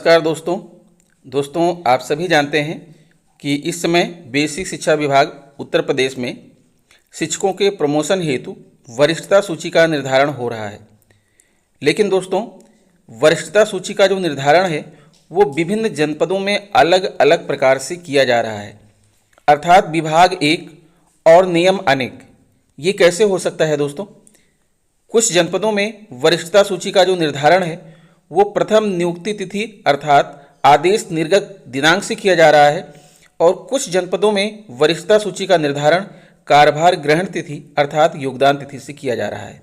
नमस्कार दोस्तों आप सभी जानते हैं कि इस समय बेसिक शिक्षा विभाग उत्तर प्रदेश में शिक्षकों के प्रमोशन हेतु वरिष्ठता सूची का निर्धारण हो रहा है। लेकिन दोस्तों, वरिष्ठता सूची का जो निर्धारण है वो विभिन्न जनपदों में अलग अलग प्रकार से किया जा रहा है, अर्थात विभाग एक और नियम अनेक। ये कैसे हो सकता है दोस्तों? कुछ जनपदों में वरिष्ठता सूची का जो निर्धारण है वो प्रथम नियुक्ति तिथि अर्थात आदेश निर्गत दिनांक से किया जा रहा है, और कुछ जनपदों में वरिष्ठता सूची का निर्धारण कार्यभार ग्रहण तिथि अर्थात योगदान तिथि से किया जा रहा है।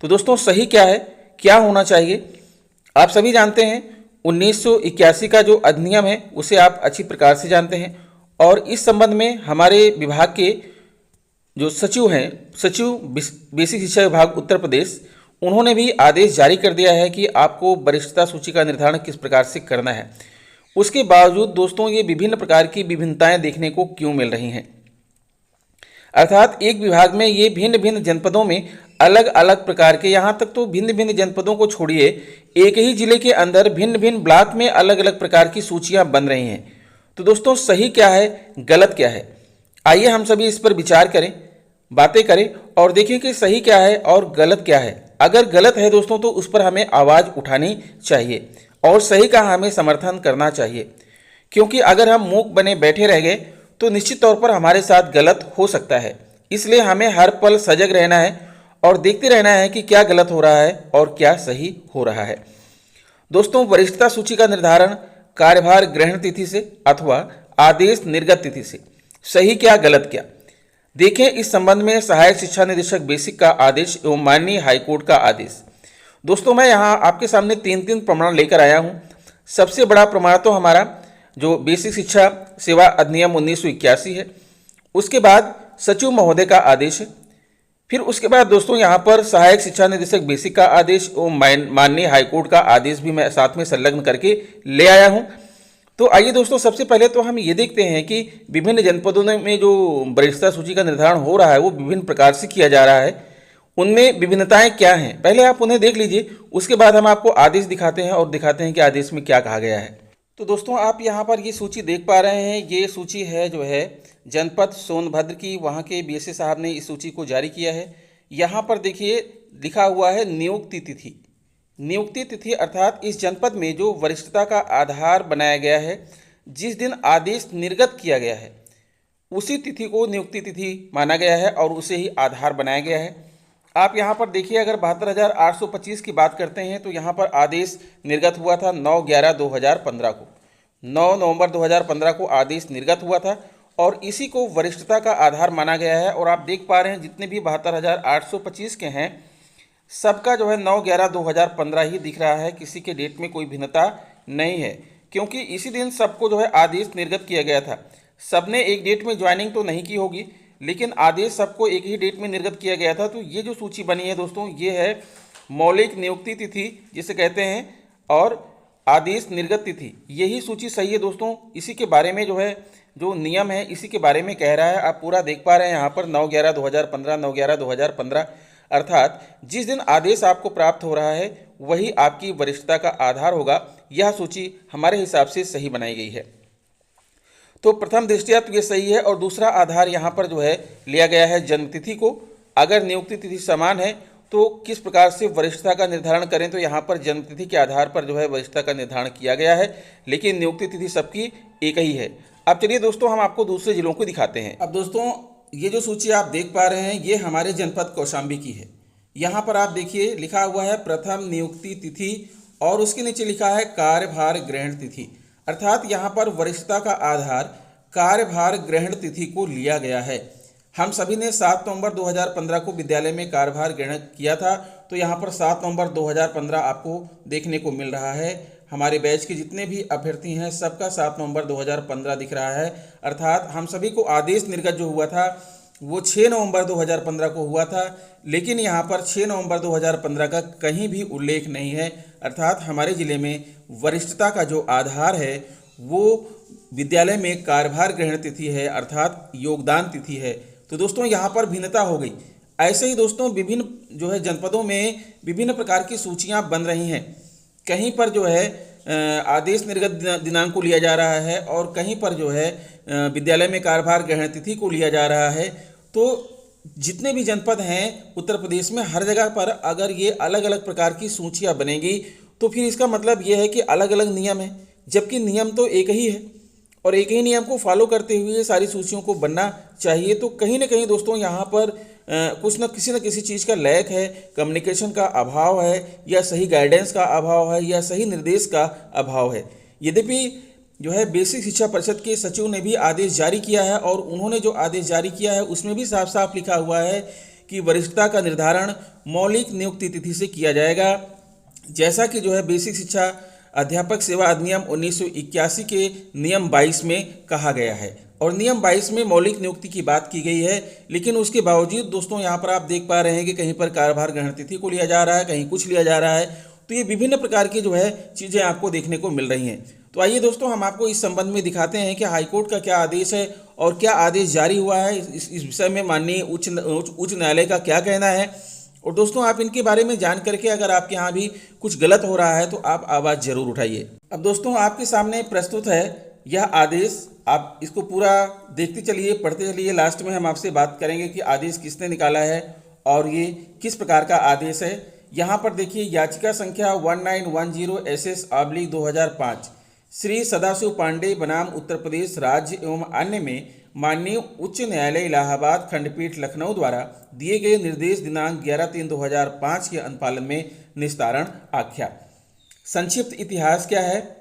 तो दोस्तों, सही क्या है, क्या होना चाहिए? आप सभी जानते हैं 1981 का जो अधिनियम है उसे आप अच्छी प्रकार से जानते हैं, और इस संबंध में हमारे विभाग के जो सचिव हैं, सचिव बेसिक शिक्षा विभाग उत्तर प्रदेश, उन्होंने भी आदेश जारी कर दिया है कि आपको वरिष्ठता सूची का निर्धारण किस प्रकार से करना है। उसके बावजूद दोस्तों, ये विभिन्न प्रकार की विभिन्नताएं देखने को क्यों मिल रही हैं? अर्थात एक विभाग में ये भिन्न भिन्न जनपदों में अलग अलग प्रकार के, यहाँ तक तो भिन्न भिन्न जनपदों को छोड़िए, एक ही जिले के अंदर भिन्न भिन्न ब्लॉक में अलग अलग प्रकार की सूचियाँ बन रही हैं। तो दोस्तों, सही क्या है, गलत क्या है? आइए हम सभी इस पर विचार करें, बातें करें और देखें कि सही क्या है और गलत क्या है। अगर गलत है दोस्तों तो उस पर हमें आवाज़ उठानी चाहिए और सही का हमें समर्थन करना चाहिए, क्योंकि अगर हम मूक बने बैठे रह गए तो निश्चित तौर पर हमारे साथ गलत हो सकता है। इसलिए हमें हर पल सजग रहना है और देखते रहना है कि क्या गलत हो रहा है और क्या सही हो रहा है। दोस्तों, वरिष्ठता सूची का निर्धारण कार्यभार ग्रहण तिथि से अथवा आदेश निर्गत तिथि से, सही क्या गलत क्या? देखें इस संबंध में सहायक शिक्षा निदेशक बेसिक का आदेश एवं माननीय हाईकोर्ट का आदेश। दोस्तों, मैं यहाँ आपके सामने तीन प्रमाण लेकर आया हूँ। सबसे बड़ा प्रमाण तो हमारा जो बेसिक शिक्षा सेवा अधिनियम 1981 है, उसके बाद सचिव महोदय का आदेश है, फिर उसके बाद दोस्तों यहाँ पर सहायक शिक्षा निदेशक बेसिक का आदेश एवं माननीय हाईकोर्ट का आदेश भी मैं साथ में संलग्न करके ले आया हूँ। तो आइए दोस्तों, सबसे पहले तो हम ये देखते हैं कि विभिन्न जनपदों में जो वरिष्ठता सूची का निर्धारण हो रहा है वो विभिन्न प्रकार से किया जा रहा है, उनमें विभिन्नताएं क्या हैं। पहले आप उन्हें देख लीजिए, उसके बाद हम आपको आदेश दिखाते हैं और दिखाते हैं कि आदेश में क्या कहा गया है। तो दोस्तों, आप यहाँ पर ये सूची देख पा रहे हैं, ये सूची है जो है जनपद सोनभद्र की। वहाँ के बीएसए साहब ने इस सूची को जारी किया है। यहाँ पर देखिए लिखा हुआ है नियुक्ति तिथि। नियुक्ति तिथि अर्थात इस जनपद में जो वरिष्ठता का आधार बनाया गया है, जिस दिन आदेश निर्गत किया गया है, उसी तिथि को नियुक्ति तिथि माना गया है और उसे ही आधार बनाया गया है। आप यहाँ पर देखिए, अगर 72,825 की बात करते हैं तो यहाँ पर आदेश निर्गत हुआ था 9/11/2015 को। 9 नवंबर 2015 को आदेश निर्गत हुआ था और इसी को वरिष्ठता का आधार माना गया है। और आप देख पा रहे हैं जितने भी 72,825 के हैं, सबका जो है 9/11/2015 ही दिख रहा है। किसी के डेट में कोई भिन्नता नहीं है, क्योंकि इसी दिन सबको जो है आदेश निर्गत किया गया था। सबने एक डेट में ज्वाइनिंग तो नहीं की होगी, लेकिन आदेश सबको एक ही डेट में निर्गत किया गया था। तो ये जो सूची बनी है दोस्तों, ये है मौलिक नियुक्ति तिथि जिसे कहते हैं, और आदेश निर्गत तिथि, यही सूची सही है दोस्तों। इसी के बारे में जो है जो नियम है इसी के बारे में कह रहा है। आप पूरा देख पा रहे हैं यहाँ पर 9/11/2015, 9/11/2015, अर्थात जिस दिन आदेश आपको प्राप्त हो रहा है वही आपकी वरिष्ठता का आधार होगा। यह सूची हमारे हिसाब से सही बनाई गई है। तो प्रथम दृष्टया तो ये सही है, और दूसरा आधार यहाँ पर जो है लिया गया है जन्मतिथि को। अगर नियुक्ति तिथि समान है तो किस प्रकार से वरिष्ठता का निर्धारण करें, तो यहाँ पर जन्मतिथि के आधार पर जो है वरिष्ठता का निर्धारण किया गया है, लेकिन नियुक्ति तिथि सबकी एक ही है। अब चलिए दोस्तों, हम आपको दूसरे जिलों को दिखाते हैं। अब दोस्तों, ये जो सूची आप देख पा रहे हैं ये हमारे जनपद कौशाम्बी की है। यहाँ पर आप देखिए लिखा हुआ है प्रथम नियुक्ति तिथि और उसके नीचे लिखा है कार्यभार ग्रहण तिथि, अर्थात यहाँ पर वरिष्ठता का आधार कार्यभार ग्रहण तिथि को लिया गया है। हम सभी ने 7 नवंबर 2015 को विद्यालय में कार्यभार ग्रहण किया था, तो यहाँ पर 7 नवंबर 2015 आपको देखने को मिल रहा है। हमारे बैच के जितने भी अभ्यर्थी हैं सबका 7 नवंबर 2015 दिख रहा है, अर्थात हम सभी को आदेश निर्गत जो हुआ था वो 6 नवंबर 2015 को हुआ था, लेकिन यहाँ पर 6 नवंबर 2015 का कहीं भी उल्लेख नहीं है। अर्थात हमारे ज़िले में वरिष्ठता का जो आधार है वो विद्यालय में कार्यभार ग्रहण तिथि है, अर्थात योगदान तिथि है। तो दोस्तों, यहाँ पर भिन्नता हो गई। ऐसे ही दोस्तों विभिन्न जो है जनपदों में विभिन्न प्रकार की सूचियाँ बन रही हैं। कहीं पर जो है आदेश निर्गत दिनांक को लिया जा रहा है और कहीं पर जो है विद्यालय में कार्यभार ग्रहण तिथि को लिया जा रहा है। तो जितने भी जनपद हैं उत्तर प्रदेश में, हर जगह पर अगर ये अलग अलग प्रकार की सूचियाँ बनेंगी तो फिर इसका मतलब ये है कि अलग अलग नियम है, जबकि नियम तो एक ही है और एक ही नियम को फॉलो करते हुए सारी सूचियों को बनना चाहिए। तो कहीं ना कहीं दोस्तों यहाँ पर कुछ न किसी चीज़ का लैक है, कम्युनिकेशन का अभाव है, या सही गाइडेंस का अभाव है, या सही निर्देश का अभाव है। यद्यपि जो है बेसिक शिक्षा परिषद के सचिव ने भी आदेश जारी किया है और उन्होंने जो आदेश जारी किया है उसमें भी साफ साफ लिखा हुआ है कि वरिष्ठता का निर्धारण मौलिक नियुक्ति तिथि से किया जाएगा, जैसा कि जो है बेसिक शिक्षा अध्यापक सेवा अधिनियम 1981 के नियम 22 में कहा गया है। और नियम 22 में मौलिक नियुक्ति की बात की गई है, लेकिन उसके बावजूद दोस्तों यहाँ पर आप देख पा रहे हैं कि कहीं पर कार्यभार ग्रहण तिथि को लिया जा रहा है, कहीं कुछ लिया जा रहा है। तो ये विभिन्न प्रकार की जो है चीज़ें आपको देखने को मिल रही हैं। तो आइए दोस्तों हम आपको इस संबंध में दिखाते हैं कि हाईकोर्ट का क्या आदेश है और क्या आदेश जारी हुआ है, इस विषय में माननीय उच्च न्यायालय का क्या कहना है। और दोस्तों आप इनके बारे में जान करके अगर आपके यहाँ भी कुछ गलत हो रहा है तो आप आवाज़ जरूर उठाइए। अब दोस्तों आपके सामने प्रस्तुत है यह आदेश, आप इसको पूरा देखते चलिए, पढ़ते चलिए। लास्ट में हम आपसे बात करेंगे कि आदेश किसने निकाला है और ये किस प्रकार का आदेश है। यहाँ पर देखिए याचिका संख्या 1910 SS/2005 श्री सदाशिव पांडे बनाम उत्तर प्रदेश राज्य एवं अन्य में माननीय उच्च न्यायालय इलाहाबाद खंडपीठ लखनऊ द्वारा दिए गए निर्देश दिनांक 11/3/2005 के अनुपालन में निस्तारण आख्या। संक्षिप्त इतिहास क्या है।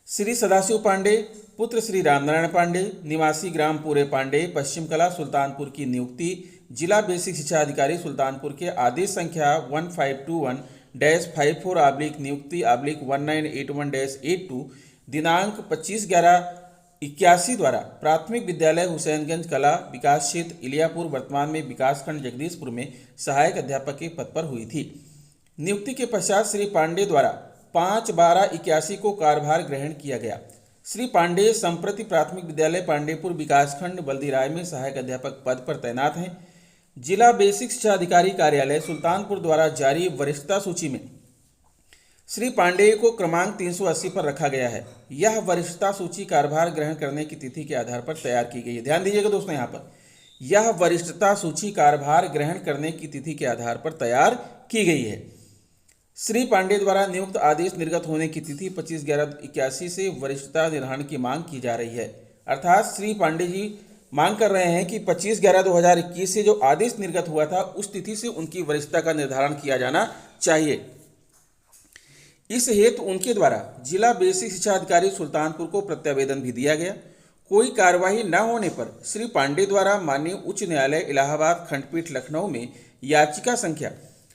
श्री सदाशिव पांडे पुत्र श्री रामनारायण पांडे निवासी ग्राम पूरे पांडे पश्चिम कला सुल्तानपुर की नियुक्ति जिला बेसिक शिक्षा अधिकारी सुल्तानपुर के आदेश संख्या 1521-54 नियुक्ति 1981-82 दिनांक 25/11/81 द्वारा प्राथमिक विद्यालय हुसैनगंज कला विकास क्षेत्र इलियापुर वर्तमान में विकासखंड जगदीशपुर में सहायक अध्यापक के पद पर हुई थी। नियुक्ति के पश्चात श्री पांडे द्वारा 5/12/81 को कार्यभार ग्रहण किया गया। श्री पांडे संप्रति प्राथमिक विद्यालय पांडेपुर विकासखंड बल्दीराय में सहायक अध्यापक पद पर तैनात हैं। जिला बेसिक शिक्षा अधिकारी कार्यालय सुल्तानपुर द्वारा जारी वरिष्ठता सूची में श्री पांडे को क्रमांक 380 पर रखा गया है। यह वरिष्ठता सूची कार्यभार ग्रहण करने की तिथि के आधार पर तैयार की गई है। ध्यान दीजिएगा दोस्तों, यहाँ पर यह वरिष्ठता सूची कार्यभार ग्रहण करने की तिथि के आधार पर तैयार की गई है। श्री पांडे द्वारा नियुक्त आदेश निर्गत होने की तिथि 25/11/81 से वरिष्ठता निर्धारण की मांग की जा रही है। अर्थात श्री पांडे जी मांग कर रहे हैं कि 25/11/2021 से जो आदेश निर्गत हुआ था उस तिथि से उनकी वरिष्ठता का निर्धारण किया जाना चाहिए। इस हेतु उनके द्वारा जिला बेसिक शिक्षा अधिकारी सुल्तानपुर को प्रत्यावेदन भी दिया गया। कोई कार्यवाही न होने पर श्री पांडे द्वारा माननीय उच्च न्यायालय इलाहाबाद खंडपीठ लखनऊ में याचिका संख्या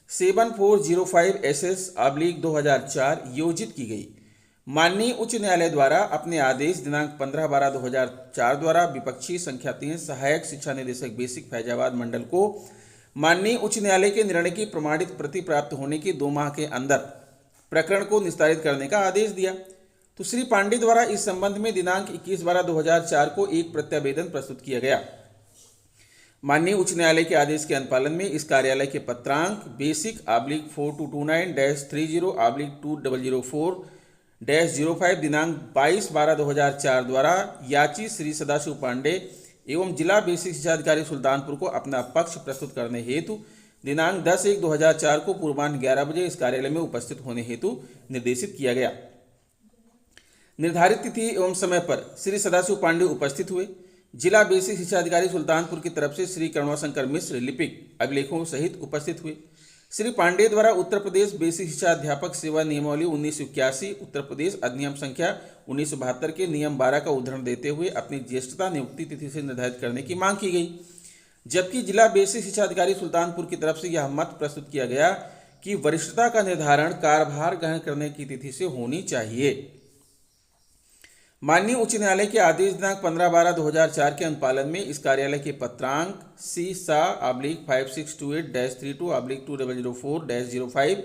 7405 SS/2004 योजित की गई। माननीय उच्च न्यायालय द्वारा अपने आदेश दिनांक 15/12/2004 द्वारा विपक्षी संख्या 3 सहायक शिक्षा निदेशक बेसिक फैजाबाद मंडल को माननीय उच्च न्यायालय के निर्णय की प्रमाणित प्रति प्राप्त होने के 2 माह के अंदर प्रकरण को निस्तारित करने का आदेश दिया। तो श्री पांडे द्वारा इस संबंध में दिनांक 21/12/2004 को एक प्रत्यावेदन प्रस्तुत किया गया। माननीय उच्च न्यायालय के आदेश के अनुपालन में इस कार्यालय के पत्रांक बेसिक/4229-30/2004-05 दिनांक 22/12/2004 द्वारा याची श्री सदाशिव पांडे एवं जिला बेसिक शिक्षा अधिकारी सुल्तानपुर को अपना पक्ष प्रस्तुत करने हेतु दिनांक 10/1/2004 को पूर्वाह्न 11 बजे इस कार्यालय में उपस्थित होने हेतु निर्देशित किया गया। निर्धारित तिथि एवं समय पर श्री सदाशिव पांडे उपस्थित हुए। जिला बेसिक शिक्षा अधिकारी सुल्तानपुर की तरफ से श्री करुणाशंकर मिश्र लिपिक अभिलेखों सहित उपस्थित हुए। श्री पांडे द्वारा उत्तर प्रदेश बेसिक शिक्षा अध्यापक सेवा नियमावली 1981 उत्तर प्रदेश अधिनियम संख्या 1972 के नियम 12 का उदाहरण देते हुए अपनी ज्येष्ठता नियुक्ति तिथि से निर्धारित करने की मांग की गई। जबकि जिला बेसिक शिक्षा अधिकारी सुल्तानपुर की तरफ से यह मत प्रस्तुत किया गया कि वरिष्ठता का निर्धारण कार्यभार ग्रहण करने की तिथि से होनी चाहिए। माननीय उच्च न्यायालय के आदेश दिनांक 15/12/2004 के अनुपालन में इस कार्यालय के पत्रांक C/5628-32/2004-05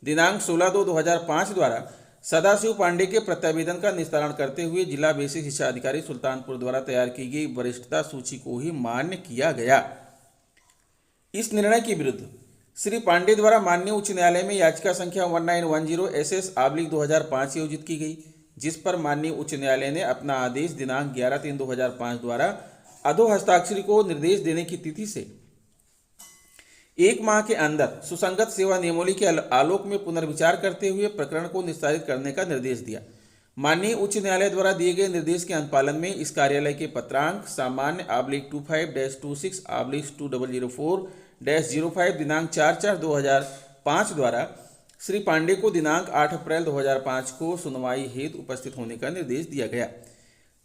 दिनांक 16/2/2005 द्वारा सदाशिव पांडे के प्रत्यावेदन का निस्तारण करते हुए जिला बेसिक शिक्षा अधिकारी सुल्तानपुर द्वारा तैयार की गई वरिष्ठता सूची को ही मान्य किया गया। इस निर्णय के विरुद्ध श्री पांडे द्वारा माननीय उच्च न्यायालय में याचिका संख्या 1910 SS/2005 आयोजित की गई, जिस पर माननीय उच्च न्यायालय ने अपना आदेश दिनांक 11/3/2005 द्वारा अधो हस्ताक्षरी को निर्देश देने की तिथि से 1 माह के अंदर सुसंगत सेवा नियमावली के आलोक में पुनर्विचार करते हुए प्रकरण को निस्तारित करने का निर्देश दिया। माननीय उच्च न्यायालय द्वारा दिए गए निर्देश के अनुपालन में इस कार्यालय के पत्रांक सामान्य /25-26/2004-05 दिनांक 4/4/2005 द्वारा श्री पांडे को दिनांक 8 अप्रैल 2005 को सुनवाई हेतु उपस्थित होने का निर्देश दिया गया।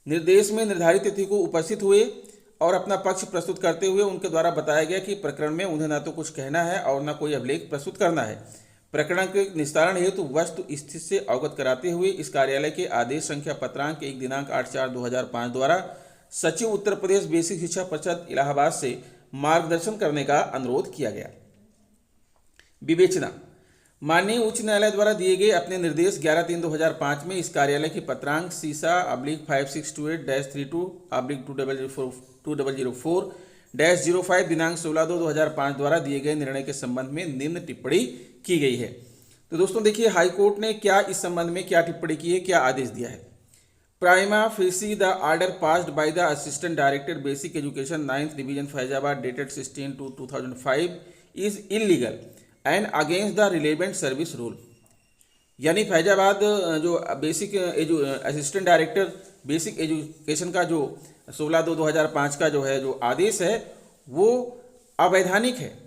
निर्देश में निर्धारित तिथि को उपस्थित हुए और अपना पक्ष प्रस्तुत करते हुए उनके द्वारा बताया गया कि प्रकरण में उन्हें न तो कुछ कहना है और न कोई अभिलेख प्रस्तुत करना है। प्रकरण के निस्तारण हेतु वस्तु स्थिति से अवगत कराते हुए इस कार्यालय के आदेश संख्या पत्रांक 1 दिनांक 8/4/2005 द्वारा सचिव उत्तर प्रदेश बेसिक शिक्षा परिषद इलाहाबाद से मार्गदर्शन करने का अनुरोध किया गया। विवेचना। माननीय उच्च न्यायालय द्वारा दिए गए अपने निर्देश 11/3/2005 में इस कार्यालय के पत्रांक CISA/5628-32/2004-05 दिनांक 16/2/2005 द्वारा दिए गए निर्णय के संबंध में निम्न टिप्पणी की गई है। तो दोस्तों देखिए, हाईकोर्ट ने क्या इस संबंध में क्या टिप्पणी की है, क्या आदेश दिया है। Prima facie the order passed by the assistant director basic education 9th division Faizabad dated 16/2/2005 is illegal and against the relevant service rule. यानी फैजाबाद जो basic assistant director basic education का जो 16/2/2005 का जो है जो आदेश है वो अवैधानिक है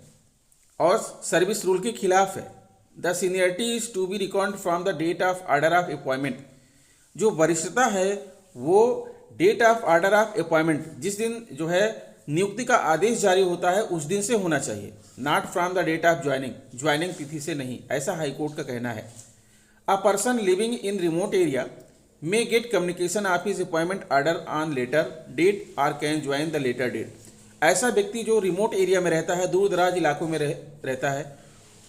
और सर्विस रूल के खिलाफ है। The seniority is to be record from the date of order of appointment. जो वरिष्ठता है वो date of order of appointment, जिस दिन जो है नियुक्ति का आदेश जारी होता है उस दिन से होना चाहिए, not from the date of joining तिथि से नहीं, ऐसा हाईकोर्ट का कहना है। A person living in remote area may get communication of his appointment order on later date और can join the later date. ऐसा व्यक्ति जो रिमोट एरिया में रहता है, दूर दराज इलाकों में रहता है,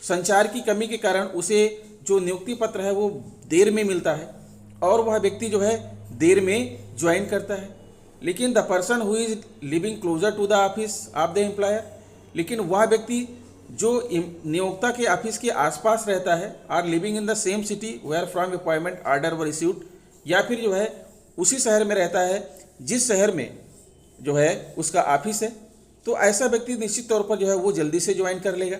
संचार की कमी के कारण उसे जो नियुक्ति पत्र है वो देर में मिलता है और वह व्यक्ति जो है देर में ज्वाइन करता है। लेकिन the person who is living closer to the office of the employer, लेकिन वह व्यक्ति जो नियोक्ता के ऑफिस के आसपास रहता है, are living in the same city where from appointment order were issued, या फिर जो है उसी शहर में रहता है जिस शहर में जो है उसका ऑफिस है, तो ऐसा व्यक्ति निश्चित तौर पर जो है वो जल्दी से ज्वाइन कर लेगा।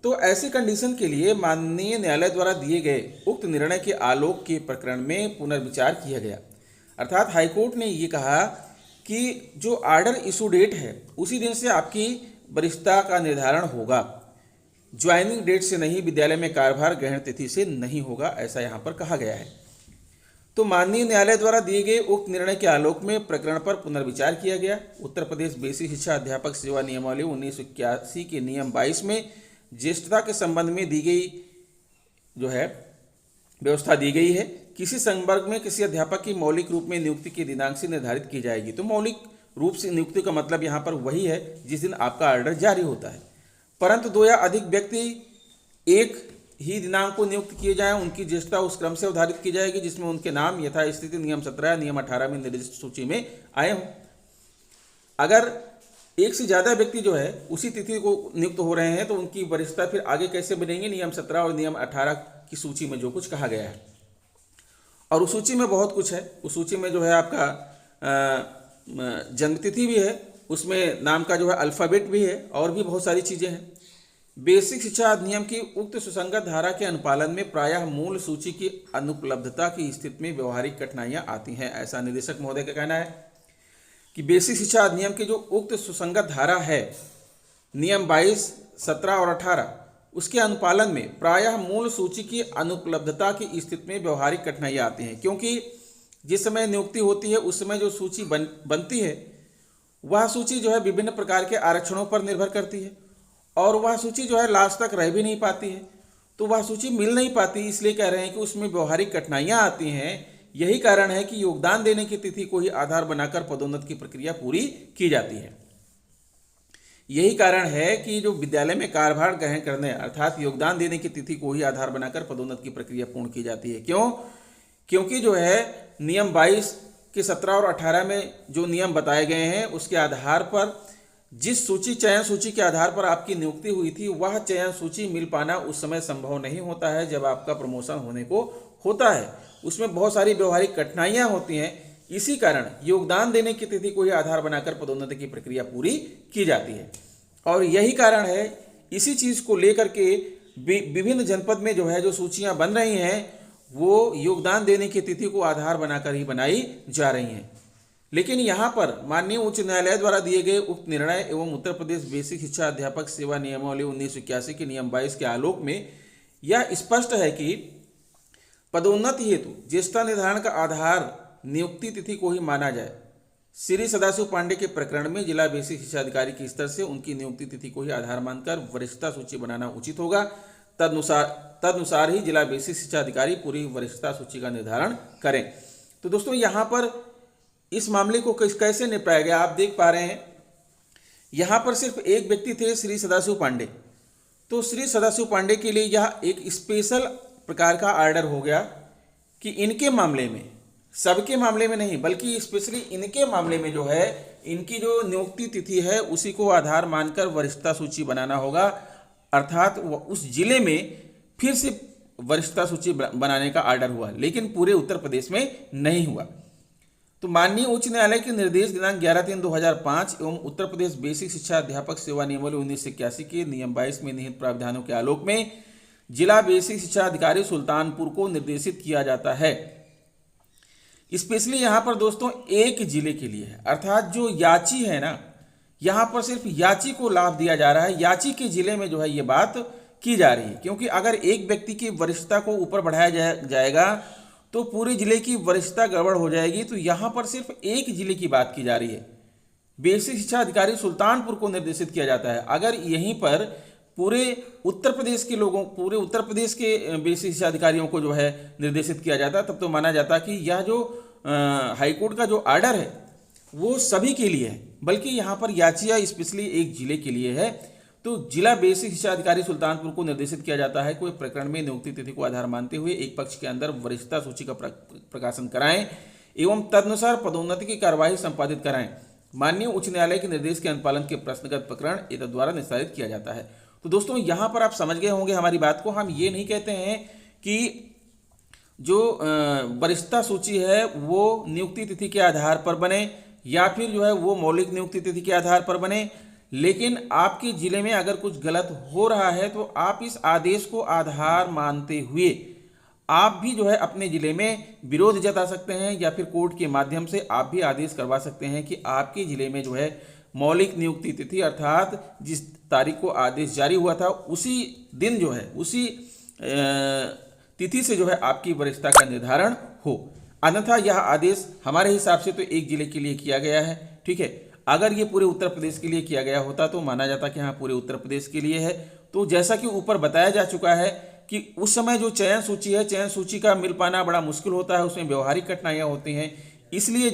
तो ऐसी कंडीशन के लिए माननीय न्यायालय द्वारा दिए गए उक्त निर्णय के आलोक के प्रकरण में पुनर्विचार किया गया। अर्थात हाईकोर्ट ने ये कहा कि जो ऑर्डर इशू डेट है उसी दिन से आपकी वरिष्ठता का निर्धारण होगा, ज्वाइनिंग डेट से नहीं, विद्यालय में कार्यभार ग्रहण तिथि से नहीं होगा, ऐसा यहाँ पर कहा गया है। तो माननीय न्यायालय द्वारा दिए गए उक्त निर्णय के आलोक में प्रकरण पर पुनर्विचार किया गया। उत्तर प्रदेश बेसिक शिक्षा अध्यापक सेवा नियमावली 1981 के नियम 22 में ज्येष्ठता के संबंध में दी गई जो है व्यवस्था दी गई है, किसी संवर्ग में किसी अध्यापक की मौलिक रूप में नियुक्ति के दिनांक से निर्धारित की जाएगी। तो मौलिक रूप से नियुक्ति का मतलब यहाँ पर वही है जिस दिन आपका ऑर्डर जारी होता है, परंतु 2 या अधिक व्यक्ति एक ही दिनांक को नियुक्त किए जाएं, उनकी ज्येष्ठता उस क्रम से अवधारित की जाएगी जिसमें उनके नाम यथास्थिति नियम 17 नियम 18 में निर्दिष्ट सूची में आए हों। अगर एक से ज़्यादा व्यक्ति जो है उसी तिथि को नियुक्त हो रहे हैं तो उनकी वरिष्ठता फिर आगे कैसे बनेंगे, नियम 17 और नियम 18 की सूची में जो कुछ कहा गया है। और उस सूची में बहुत कुछ है। उस सूची में जो है आपका जन्मतिथि भी है, उसमें नाम का जो है अल्फ़ाबेट भी है और भी बहुत सारी चीज़ें हैं। बेसिक शिक्षा अधिनियम की उक्त सुसंगत धारा के अनुपालन में प्रायः मूल सूची की अनुपलब्धता की स्थिति में व्यवहारिक कठिनाइयाँ आती हैं, ऐसा निदेशक महोदय का कहना है कि बेसिक शिक्षा अधिनियम की जो उक्त सुसंगत धारा है नियम 22, 17 और 18 उसके अनुपालन में प्रायः मूल सूची की अनुपलब्धता की स्थिति में व्यवहारिक कठिनाइयाँ आती हैं, क्योंकि जिस समय नियुक्ति होती है उस समय जो सूची बनती है वह सूची जो है विभिन्न प्रकार के आरक्षणों पर निर्भर करती है और वह सूची जो है लास्ट तक रह भी नहीं पाती है, तो वह सूची मिल नहीं पाती, इसलिए कह रहे हैं कि उसमें व्यवहारिक कठिनाइयाँ आती हैं। यही कारण है कि योगदान देने की तिथि को ही आधार बनाकर पदोन्नति की प्रक्रिया पूरी की जाती है। यही कारण है कि जो विद्यालय में कार्यभार ग्रहण करने अर्थात योगदान देने की तिथि को ही आधार बनाकर पदोन्नति की प्रक्रिया पूर्ण की जाती है। क्यों? क्योंकि जो है नियम 22 के 17 और 18 में जो नियम बताए गए हैं उसके आधार पर जिस चयन सूची के आधार पर आपकी नियुक्ति हुई थी वह चयन सूची मिल पाना उस समय संभव नहीं होता है जब आपका प्रमोशन होने को होता है। उसमें बहुत सारी व्यवहारिक कठिनाइयां होती हैं। इसी कारण योगदान देने की तिथि को ही आधार बनाकर पदोन्नति की प्रक्रिया पूरी की जाती है। और यही कारण है, इसी चीज को लेकर के विभिन्न जनपद में जो सूचियां बन रही हैं वो योगदान देने की तिथि को आधार बनाकर ही बनाई जा रही हैं। लेकिन यहाँ पर माननीय उच्च न्यायालय द्वारा दिए गए उक्त निर्णय एवं उत्तर प्रदेश बेसिक शिक्षा अध्यापक सेवा नियमावली 1981 के नियम 22 के आलोक में यह स्पष्ट है कि पदोन्नति हेतु ज्येष्ठता निर्धारण का आधार नियुक्ति तिथि को ही माना जाए। श्री सदाशिव पांडे के प्रकरण में जिला बेसिक शिक्षा अधिकारी के स्तर से उनकी नियुक्ति तिथि को ही आधार मानकर वरिष्ठता सूची बनाना उचित होगा। तदनुसार ही जिला बेसिक शिक्षा अधिकारी पूरी वरिष्ठता सूची का निर्धारण करें। तो दोस्तों यहाँ पर इस मामले को कैसे निपटाया गया आप देख पा रहे हैं। यहाँ पर सिर्फ एक व्यक्ति थे, श्री सदाशिव पांडे। तो श्री सदाशिव पांडे के लिए यह एक स्पेशल प्रकार का आर्डर हो गया कि इनके मामले में, सबके मामले में नहीं बल्कि स्पेशली इनके मामले में इनकी जो नियुक्ति तिथि है उसी को आधार मानकर वरिष्ठता सूची बनाना होगा। अर्थात उस जिले में फिर से वरिष्ठता सूची बनाने का आर्डर हुआ, लेकिन पूरे उत्तर प्रदेश में नहीं हुआ। तो माननीय उच्च न्यायालय के निर्देश दिनांक 11/3/2005 एवं उत्तर प्रदेश बेसिक शिक्षा अध्यापक सेवा नियमावली 1981 के नियम 22 में निहित प्रावधानों के आलोक में जिला बेसिक शिक्षा अधिकारी सुल्तानपुर को निर्देशित किया जाता है। स्पेशली यहाँ पर दोस्तों एक जिले के लिए है, अर्थात जो याची है ना, यहाँ पर सिर्फ याची को लाभ दिया जा रहा है। याची के जिले में ये बात की जा रही है, क्योंकि अगर एक व्यक्ति की वरिष्ठता को ऊपर बढ़ाया जाएगा तो पूरे जिले की वरिष्ठता गड़बड़ हो जाएगी। तो यहाँ पर सिर्फ एक जिले की बात की जा रही है। बेसिक शिक्षा अधिकारी सुल्तानपुर को निर्देशित किया जाता है। अगर यहीं पर पूरे उत्तर प्रदेश के बेसिक शिक्षा अधिकारियों को निर्देशित किया जाता, तब तो माना जाता कि यह जो हाईकोर्ट का जो आर्डर है वो सभी के लिए है, बल्कि यहाँ पर याचिया स्पेशली एक जिले के लिए है। तो जिला बेसिक शिक्षा अधिकारी सुल्तानपुर को निर्देशित किया जाता है कोई प्रकरण में नियुक्ति तिथि को आधार मानते हुए एक पक्ष के अंदर वरिष्ठता सूची का प्रकाशन कराएं एवं तदनुसार पदोन्नति की कार्यवाही संपादित कराएं। माननीय उच्च न्यायालय के निर्देश के अनुपालन के प्रश्नगत प्रकरण एतद द्वारा निस्तारित किया जाता है। तो दोस्तों यहाँ पर आप समझ गए होंगे हमारी बात को। हम ये नहीं कहते हैं कि जो वरिष्ठता सूची है वो नियुक्ति तिथि के आधार पर बने या फिर वो मौलिक नियुक्ति तिथि के आधार पर बने, लेकिन आपके जिले में अगर कुछ गलत हो रहा है तो आप इस आदेश को आधार मानते हुए आप भी अपने जिले में विरोध जता सकते हैं या फिर कोर्ट के माध्यम से आप भी आदेश करवा सकते हैं कि आपके जिले में मौलिक नियुक्ति तिथि अर्थात जिस तारीख को आदेश जारी हुआ था उसी दिन उसी तिथि से आपकी वरिष्ठता का निर्धारण हो। अन्यथा यह आदेश हमारे हिसाब से तो एक जिले के लिए किया गया है, ठीक है। अगर ये पूरे उत्तर प्रदेश के लिए किया गया होता तो माना जाता कि हाँ पूरे उत्तर प्रदेश के लिए है। तो जैसा कि ऊपर बताया जा चुका है कि उस समय जो चयन सूची है, चयन सूची का मिल पाना बड़ा मुश्किल होता है, उसमें व्यवहारिक कठिनाइयाँ होती हैं। इसलिए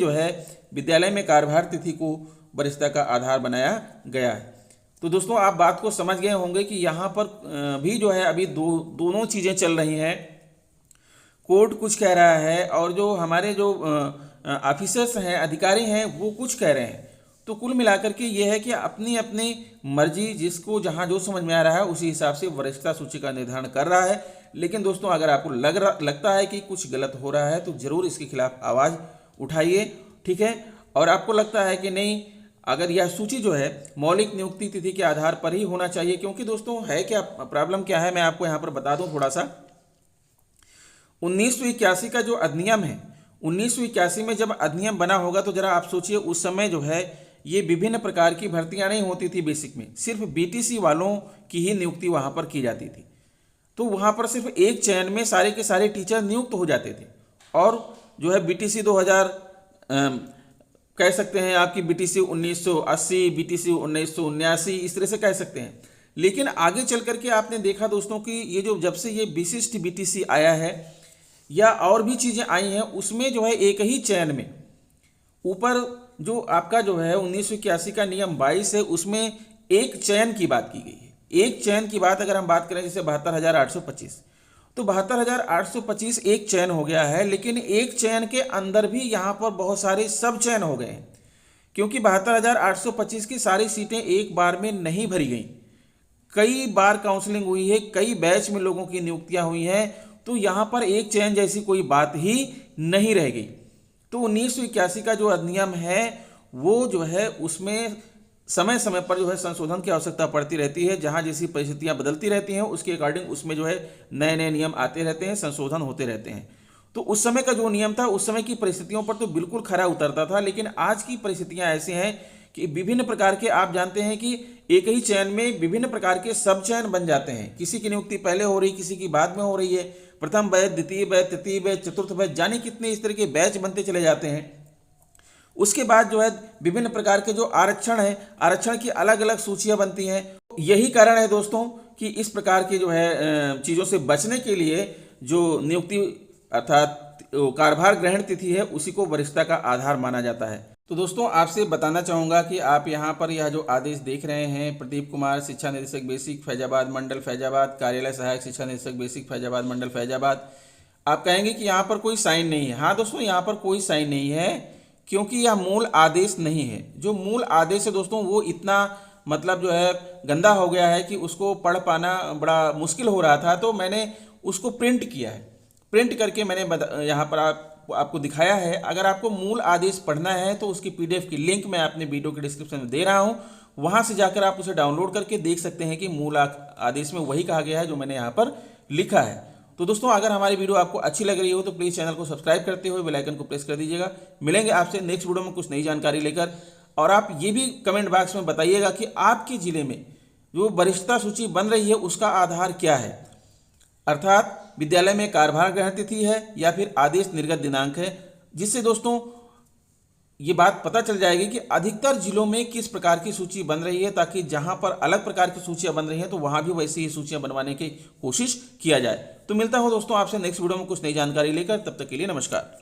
विद्यालय में कार्यभार तिथि को वरिष्ठता का आधार बनाया गया है। तो दोस्तों आप बात को समझ गए होंगे कि यहाँ पर भी अभी दोनों चीज़ें चल रही हैं। कोर्ट कुछ कह रहा है और जो हमारे जो ऑफिसर्स हैं, अधिकारी हैं, वो कुछ कह रहे हैं। तो कुल मिलाकर के ये है कि अपनी अपनी मर्जी, जिसको जहाँ जो समझ में आ रहा है उसी हिसाब से वरिष्ठता सूची का निर्धारण कर रहा है। लेकिन दोस्तों अगर आपको लगता है कि कुछ गलत हो रहा है तो ज़रूर इसके खिलाफ आवाज़ उठाइए, ठीक है। और आपको लगता है कि नहीं, अगर यह सूची मौलिक नियुक्ति तिथि के आधार पर ही होना चाहिए, क्योंकि दोस्तों है क्या प्रॉब्लम क्या है मैं आपको यहाँ पर बता दूँ थोड़ा सा। 1981 का जो अधिनियम है, 1981 में जब अधिनियम बना होगा तो जरा आप सोचिए उस समय ये विभिन्न प्रकार की भर्तियां नहीं होती थी। बेसिक में सिर्फ बीटीसी वालों की ही नियुक्ति वहां पर की जाती थी। तो वहां पर सिर्फ एक चयन में सारे के सारे टीचर नियुक्त हो जाते थे। और बीटीसी 2000 कह सकते हैं, आपकी बीटीसी 1980, बीटीसी 1979, इस तरह से कह सकते हैं। लेकिन आगे चल करके आपने देखा दोस्तों कि ये जब से ये विशिष्ट बीटीसी आया है या और भी चीज़ें आई हैं, उसमें एक ही चयन में ऊपर जो आपका 1981 का नियम 22 है, उसमें एक चयन की बात की गई है। एक चयन की बात अगर हम बात करें जैसे 72,825, तो 72,825 एक चयन हो गया है। लेकिन एक चयन के अंदर भी यहाँ पर बहुत सारे सब चयन हो गए हैं। क्योंकि 72,825 की सारी सीटें एक बार में नहीं भरी गई। कई बार काउंसलिंग हुई है, कई बैच में लोगों की नियुक्तियां हुई हैं, तो यहाँ पर एक चयन जैसी कोई बात ही नहीं रह गई। तो 1981 का जो अधिनियम है वो जो है उसमें समय समय पर जो है संशोधन की आवश्यकता पड़ती रहती है। जहां जैसी परिस्थितियां बदलती रहती हैं उसके अकॉर्डिंग उसमें जो है नए नए नियम आते रहते हैं, संशोधन होते रहते हैं। तो उस समय का जो नियम था उस समय की परिस्थितियों पर तो बिल्कुल खरा उतरता था, लेकिन आज की परिस्थितियां ऐसी हैं कि विभिन्न प्रकार के, आप जानते हैं कि एक ही चयन में विभिन्न प्रकार के सब चयन बन जाते हैं। किसी की नियुक्ति पहले हो रही, किसी की बाद में हो रही है, प्रथम बैच, द्वितीय बैच, तृतीय बैच, चतुर्थ बैच, जाने कितने इस तरह के बैच बनते चले जाते हैं। उसके बाद जो है विभिन्न प्रकार के जो आरक्षण है, आरक्षण की अलग अलग सूचियां बनती हैं। यही कारण है दोस्तों कि इस प्रकार की जो है चीज़ों से बचने के लिए जो नियुक्ति अर्थात कार्यभार ग्रहण तिथि है उसी को वरिष्ठता का आधार माना जाता है। तो दोस्तों आपसे बताना चाहूँगा कि आप यहाँ पर यह जो आदेश देख रहे हैं, प्रदीप कुमार शिक्षा निदेशक बेसिक फैजाबाद मंडल फैजाबाद, कार्यालय सहायक शिक्षा निदेशक बेसिक फैजाबाद मंडल फैजाबाद, आप कहेंगे कि यहाँ पर कोई साइन नहीं है। हाँ दोस्तों, यहाँ पर कोई साइन नहीं है क्योंकि यह मूल आदेश नहीं है। जो मूल आदेश है दोस्तों वो इतना मतलब जो है गंदा हो गया है कि उसको पढ़ पाना बड़ा मुश्किल हो रहा था, तो मैंने उसको प्रिंट किया है। प्रिंट करके मैंने यहाँ पर आपको दिखाया है। अगर आपको मूल आदेश पढ़ना है तो उसकी पीडीएफ की लिंक मैं अपने वीडियो के डिस्क्रिप्शन में दे रहा हूँ, वहाँ से जाकर आप उसे डाउनलोड करके देख सकते हैं कि मूल आदेश में वही कहा गया है जो मैंने यहाँ पर लिखा है। तो दोस्तों अगर हमारी वीडियो आपको अच्छी लग रही हो तो प्लीज़ चैनल को सब्सक्राइब करते हुए बेल आइकन को प्रेस कर दीजिएगा। मिलेंगे आपसे नेक्स्ट वीडियो में कुछ नई जानकारी लेकर। और आप ये भी कमेंट बॉक्स में बताइएगा कि आपके ज़िले में जो वरिष्ठता सूची बन रही है उसका आधार क्या है, अर्थात विद्यालय में कार्यभार ग्रहण तिथि है या फिर आदेश निर्गत दिनांक है, जिससे दोस्तों ये बात पता चल जाएगी कि अधिकतर जिलों में किस प्रकार की सूची बन रही है, ताकि जहां पर अलग प्रकार की सूचियां बन रही हैं तो वहां भी वैसी ही सूचियां बनवाने की कोशिश किया जाए। तो मिलता हूं दोस्तों आपसे नेक्स्ट वीडियो में कुछ नई जानकारी लेकर, तब तक के लिए नमस्कार।